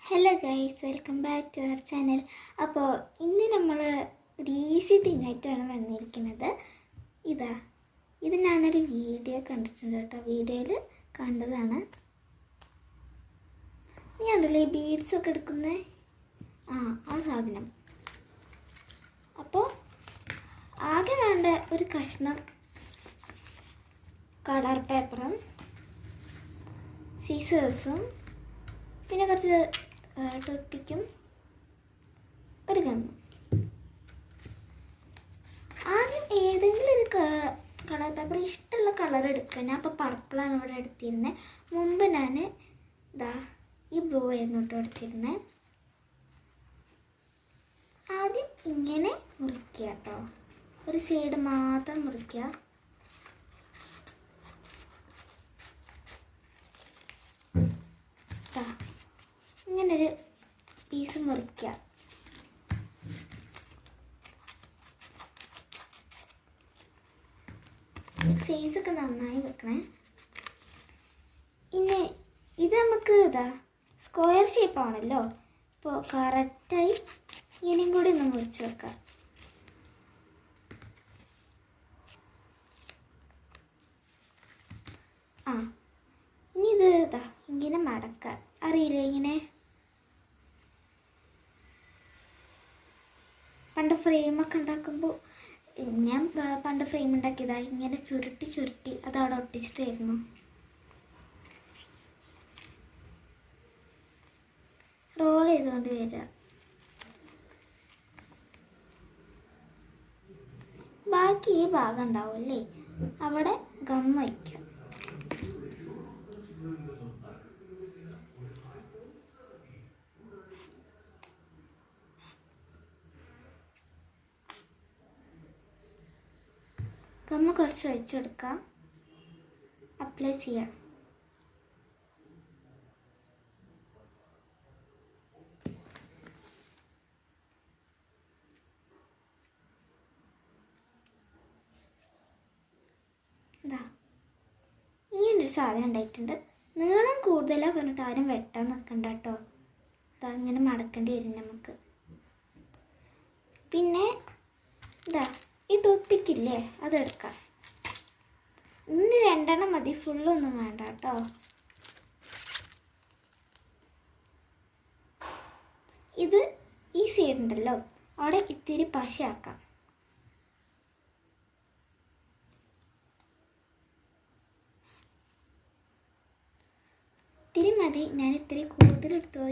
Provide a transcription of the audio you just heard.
Hello guys, welcome back to our channel. അപ്പോൾ ഇന്ന് നമ്മൾ ഒരു ഈസി തിങ് ആയിട്ടാണ് വന്നിരിക്കുന്നത്. ഇത് ഞാനൊരു വീഡിയോ കണ്ടിട്ടുണ്ട് കേട്ടോ. വീഡിയോയിൽ കണ്ടതാണ്. നീ ഉണ്ടല്ലോ ഈ ബീഡ്സൊക്കെ എടുക്കുന്ന ആ സാധനം. അപ്പോൾ ആകെ വേണ്ട ഒരു കഷ്ണം കളർ പേപ്പറും സീസേഴ്സും പിന്നെ കുറച്ച് ടൂത്ത്പിക്കും ഒരു ഗമ്മും. ആദ്യം ഏതെങ്കിലും ഒരു കളർ പേപ്പർ ഇഷ്ടമുള്ള കളർ എടുക്കുക. ഞാൻ ഇപ്പോൾ പർപ്പിളാണ് ഇവിടെ എടുത്തിരുന്നത്. മുമ്പ് ഞാൻ ഈ ബ്ലൂ ആയിരുന്നു കേട്ടോ എടുത്തിരുന്നത്. ആദ്യം ഇങ്ങനെ മുറിക്കുക കേട്ടോ, ഒരു സൈഡ് മാത്രം മുറിക്കുക. ഇങ്ങനൊരു പീസ് മുറിക്കുക. സൈസൊക്കെ നന്നായി വെക്കണേ. ഇനി ഇത് നമുക്ക് സ്ക്വയർ ഷേപ്പ് ആണല്ലോ, അപ്പോൾ കറക്റ്റായി ഇനിയും കൂടി ഒന്ന് മുറിച്ച് വെക്കാം. ഇനി ഇത് ഇങ്ങനെ മടക്കാം. അറിയില്ലേ, ഇങ്ങനെ പണ്ട് ഫ്രെയിമൊക്കെ ഉണ്ടാക്കുമ്പോൾ ഞാൻ പണ്ട് ഫ്രെയിം ഉണ്ടാക്കിയതാണ്. ഇങ്ങനെ ചുരുട്ടി അത് അവിടെ ഒട്ടിച്ചിട്ടായിരുന്നു. റോൾ ചെയ്തുകൊണ്ട് വരിക. ബാക്കി ഈ ഭാഗം ഉണ്ടാവുമല്ലേ, അവിടെ ഗം വയ്ക്കുക. ഗമ്മ കുറച്ച് ഒഴിച്ചെടുക്കാം, അപ്ലൈ ചെയ്യാം. ഇങ്ങനൊരു സാധനം ഉണ്ടായിട്ടുണ്ട്. നീളം കൂടുതലാണ് പറഞ്ഞിട്ട് ആരും വെട്ടാൻ നിൽക്കണ്ട കേട്ടോ. അങ്ങനെ മടക്കേണ്ടി വരും നമുക്ക്. പിന്നെ ഈ ടൂത്ത് പിക്കില്ലേ, അതെടുക്കാം. ഇന്ന് 2 മതി, ഫുള്ളൊന്നും വേണ്ട കേട്ടോ. ഇത് ഈ സൈഡ് ഉണ്ടല്ലോ, അവിടെ ഇത്തിരി പശയാക്കാം. ഇത്തിരി മതി, ഞാൻ ഇത്തിരി കൂടുതലെടുത്തു.